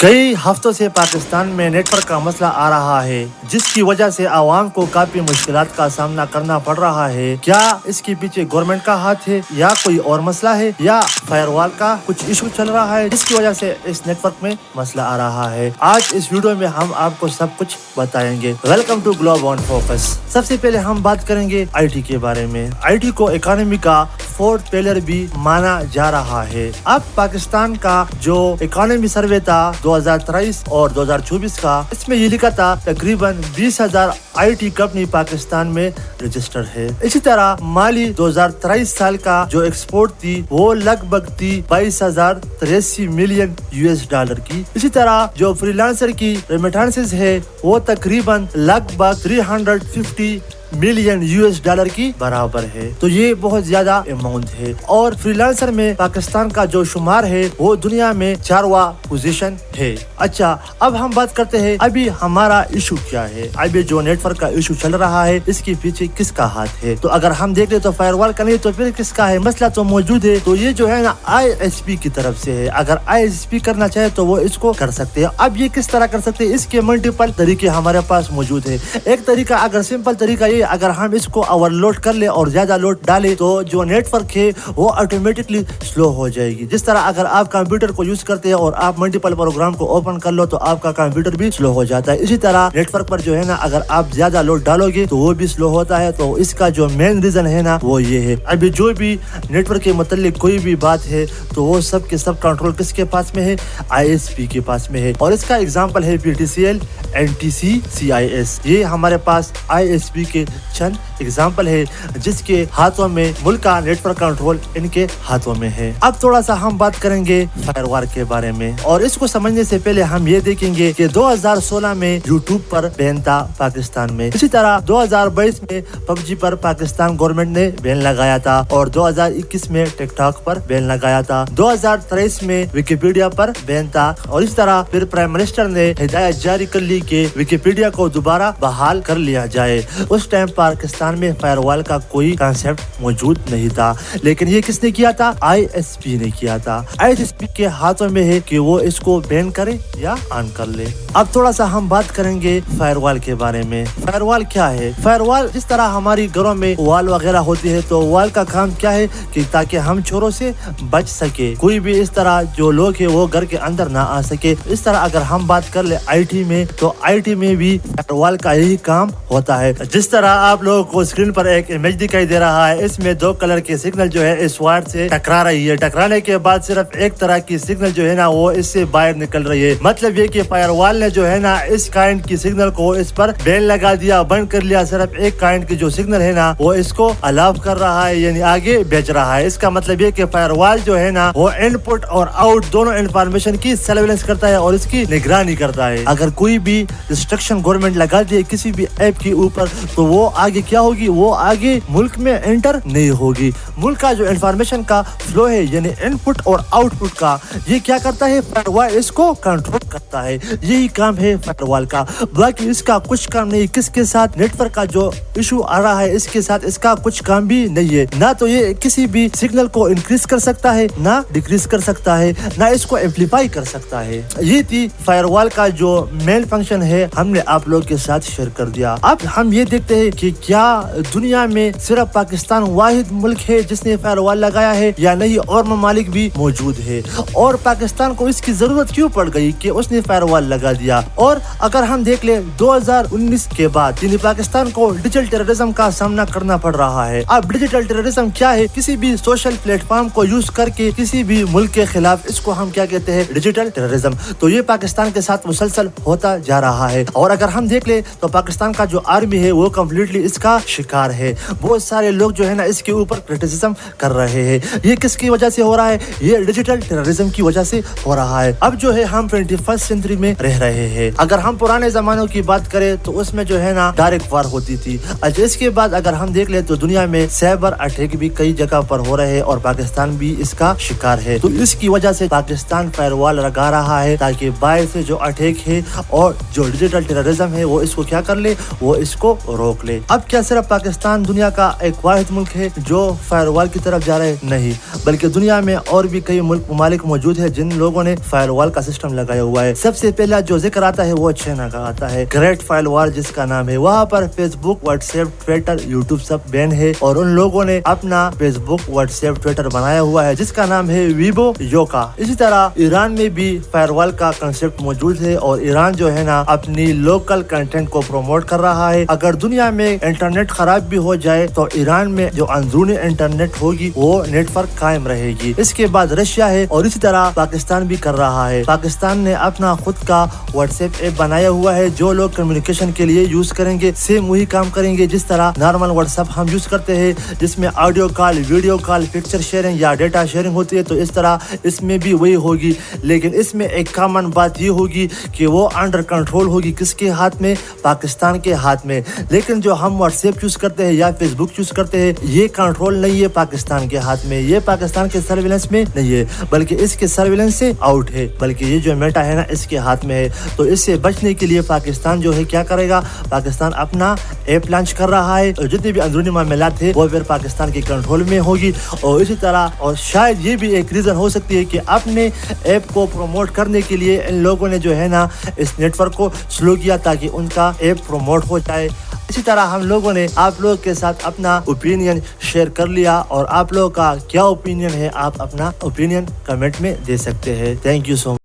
कई हफ्तों से पाकिस्तान में नेटवर्क का मसला आ रहा है, जिसकी वजह से आवाम को काफी मुश्किलात का सामना करना पड़ रहा है। क्या इसके पीछे गवर्नमेंट का हाथ है या कोई और मसला है या फायरवॉल का कुछ इशू चल रहा है जिसकी वजह से इस नेटवर्क में मसला आ रहा है? आज इस वीडियो में हम आपको सब कुछ बताएंगे। Welcome to Globe on Focus. सबसे पहले हम बात करेंगे आईटी के बारे में। आईटी को इकोनॉमी का फोर्थ पिलर भी माना जा रहा है। अब पाकिस्तान का जो इकोनॉमी सर्वे था 2023 और 2024 का, इसमें ये लिखा था तकरीबन 20,000 आईटी कंपनी पाकिस्तान में रजिस्टर्ड है। इसी तरह माली 2023 साल का जो एक्सपोर्ट थी वो लगभग थी 22,083 मिलियन US$ की। इसी तरह जो फ्रीलांसर की रेमिटेंसेस है वो तकरीबन लगभग 350 मिलियन US$ की बराबर है। तो ये बहुत ज्यादा अमाउंट है और फ्रीलांसर में पाकिस्तान का जो शुमार है वो दुनिया में 4वां पोजीशन है। अच्छा, अब हम बात करते हैं अभी हमारा इशू क्या है। अभी जो नेटवर्क का इशू चल रहा है इसके पीछे किसका हाथ है? तो अगर हम देख ले तो फायरवॉल का नहीं तो फिर किसका है? मसला तो मौजूद है। तो ये जो है ना ISP की तरफ से है। अगर ISP करना चाहे तो वो इसको कर सकते हैं। अब ये किस तरह कर सकते हैं, इसके मल्टीपल तरीके हमारे पास मौजूद है। एक तरीका, अगर सिंपल तरीका ये, अगर हम इसको ओवरलोड कर ले और ज्यादा लोड डाले तो जो नेटवर्क है वो ऑटोमेटिकली स्लो हो जाएगी। जिस तरह अगर आप कंप्यूटर को यूज करते हैं और आप मल्टीपल प्रोग्राम को ओपन कर लो तो आपका कंप्यूटर भी स्लो हो जाता है। इसी तरह नेटवर्क पर जो है ना अगर आप ज्यादा लोड डालोगे तो वो भी स्लो होता है। तो इसका जो मेन रीजन है ना वो ये है। अभी जो भी नेटवर्क के मतलब कोई भी बात है तो वो सब के सब कंट्रोल किसके पास में है? ISP के पास में है। और इसका एग्जाम्पल है PTCL, NTC, CIS। ये हमारे पास ISP के चंद एग्जाम्पल है जिसके हाथों में मुल्क का नेटवर्क कंट्रोल इनके हाथों में है। अब थोड़ा सा हम बात करेंगे फायरवॉल के बारे में और इसको समझने से पहले हम ये देखेंगे कि 2016 में यूट्यूब पर बैन था पाकिस्तान में। इसी तरह 2022 में PUBG पर पाकिस्तान गवर्नमेंट ने बैन लगाया था और 2021 में टिकटॉक पर बैन लगाया था। 2023 में विकिपीडिया पर बैन था और इस तरह फिर प्राइम मिनिस्टर ने हिदायत जारी कर ली कि विकिपीडिया को दोबारा बहाल कर लिया जाए। उस टाइम पाकिस्तान में फायरवॉल का कोई कॉन्सेप्ट मौजूद नहीं था, लेकिन ये किसने किया था? ISP ने किया था। ISP के हाथों में है कि वो इसको बैन करे या ऑन कर ले। अब थोड़ा सा हम बात करेंगे फायरवॉल के बारे में। फायरवॉल क्या है? फायरवॉल जिस तरह हमारी घरों में वॉल वगैरह होती है तो वॉल का काम क्या है कि ताकि हम चोरों से बच सके, कोई भी इस तरह जो लोग है वो घर के अंदर ना आ सके। इस तरह अगर हम बात कर ले IT में तो IT में भी फायरवॉल का यही काम होता है। जिस तरह आप लोगों को स्क्रीन पर एक इमेज दिखाई दे रहा है, इसमें 2 कलर के सिग्नल जो है इस वायर से टकरा रही है। टकराने के बाद सिर्फ एक तरह की सिग्नल जो है ना वो इससे बाहर निकल रही है। मतलब ये कि फायरवॉल ने जो है ना इस काइंड की सिग्नल को इस पर बैन लगा दिया, बंद कर लिया। सिर्फ एक काइंड की जो सिग्नल है ना वो इसको अलाउ कर रहा है, यानी आगे भेज रहा है। इसका मतलब ये कि फायरवॉल जो है ना वो इनपुट और आउट दोनों इंफॉर्मेशन की सर्वेलेंस करता है और इसकी निगरानी करता है। अगर कोई भी रिस्ट्रिक्शन गवर्नमेंट लगा दे किसी भी ऐप के ऊपर तो वो आगे क्या होगी? वो आगे मुल्क में एंटर नहीं होगी। मुल्क का जो इंफॉर्मेशन का फ्लो है यानी इनपुट और आउटपुट का, ये क्या करता है? फायरवॉल इसको कंट्रोल करता है। यही काम है फायरवॉल का। बाकी इसका कुछ काम नहीं। किसके साथ? नेटवर्क का जो इशू आ रहा है इसके साथ इसका कुछ काम भी नहीं है। ना तो ये किसी भी सिग्नल को इंक्रीज कर सकता है ना डिक्रीज कर सकता है, ना इसको एम्पलीफाई कर सकता है। ये थी फायरवॉल का जो मेन फंक्शन है, हमने आप लोग के साथ शेयर कर दिया। अब हम ये देखते हैं कि क्या दुनिया में सिर्फ पाकिस्तान वाहिद मुल्क है जिसने फायरवॉल लगाया है या नहीं, और ममालिक भी मौजूद है। और पाकिस्तान को इसकी जरूरत क्यों पड़ गई कि उसने फायरवॉल लगा दिया? और अगर हम देख ले 2019 के बाद यानी पाकिस्तान को डिजिटल टेररिज्म का सामना करना पड़ रहा है। अब डिजिटल टेररिज्म क्या है? किसी भी सोशल प्लेटफॉर्म को यूज करके किसी भी मुल्क के खिलाफ, इसको हम क्या कहते हैं? Digital terrorism. तो ये पाकिस्तान के साथ मुसलसल होता जा रहा है। और अगर हम देख ले तो पाकिस्तान का जो आर्मी है वो कम्प्लीटली इसका शिकार है। बहुत सारे लोग जो है ना इसके ऊपर क्रिटिसिज्म कर रहे हैं। ये किसकी वजह से हो रहा है? ये डिजिटल टेररिज्म की वजह से हो रहा है। अब जो है हम 21st सेंचुरी में रह रहे हैं। अगर हम पुराने जमानों की बात करें तो उसमें जो है ना डायरेक्ट वार होती थी। अच्छा, इसके बाद अगर हम देख ले तो दुनिया में साइबर अटैक भी कई जगह पर हो रहे हैं और पाकिस्तान भी इसका शिकार है। तो इसकी वजह से पाकिस्तान फायरवॉल लगा रहा है ताकि बाहर से जो अटैक है और जो डिजिटल टेररिज्म है वो इसको क्या कर ले, वो इसको रोक रोक ले। अब क्या सिर्फ पाकिस्तान दुनिया का एक वाहिद मुल्क है जो फायरवॉल की तरफ जा रहे हैं? नहीं, बल्कि दुनिया में और भी कई ममालिक मौजूद है जिन लोगों ने फायरवॉल का सिस्टम लगाया हुआ है। सबसे पहला जो जिक्र आता है वो चाइना का आता है, ग्रेट फायरवॉल जिसका नाम है। वहाँ पर फेसबुक, व्हाट्सएप, ट्विटर, यूट्यूब सब बैन है और उन लोगों ने अपना फेसबुक, व्हाट्सएप, ट्विटर बनाया हुआ है जिसका नाम है वीबो योका। इसी तरह ईरान में भी फायरवॉल का कंसेप्ट मौजूद है और ईरान जो है ना अपनी लोकल कंटेंट को प्रमोट कर रहा है। अगर दुनिया में इंटरनेट खराब भी हो जाए तो ईरान में जो अंदरूनी इंटरनेट होगी वो नेटवर्क कायम रहेगी। इसके बाद रशिया है और इसी तरह पाकिस्तान भी कर रहा है। पाकिस्तान ने अपना खुद का व्हाट्सएप ऐप बनाया हुआ है जो लोग कम्युनिकेशन के लिए यूज करेंगे। सेम वही काम करेंगे जिस तरह नॉर्मल व्हाट्सएप हम यूज करते हैं जिसमें audio call, video call, picture sharing या डेटा शेयरिंग होती है, तो इस तरह इसमें भी वही होगी। लेकिन इसमें एक कॉमन बात ये होगी कि वो अंडर कंट्रोल होगी किसके हाथ में? पाकिस्तान के हाथ में। लेकिन जो हम व्हाट्सएप यूज करते हैं या फेसबुक यूज करते हैं ये कंट्रोल नहीं है पाकिस्तान के हाथ में, ये पाकिस्तान के सर्विलेंस में नहीं है, बल्कि इसके सर्विलेंस से आउट है, बल्कि ये जो मेटा है ना इसके हाथ में है। तो इससे बचने के लिए पाकिस्तान जो है क्या करेगा? पाकिस्तान अपना ऐप लॉन्च कर रहा है और जितने भी अंदरूनी मामलात है वो फिर पाकिस्तान के कंट्रोल में होगी। और इसी तरह और शायद ये भी एक रीजन हो सकती है कि अपने ऐप को प्रमोट करने के लिए इन लोगों ने जो है ना इस नेटवर्क को स्लो किया ताकि उनका ऐप प्रमोट हो जाए। इसी तरह हम लोगों ने आप लोगों के साथ अपना ओपिनियन शेयर कर लिया और आप लोगों का क्या ओपिनियन है आप अपना ओपिनियन कमेंट में दे सकते हैं। Thank you so much.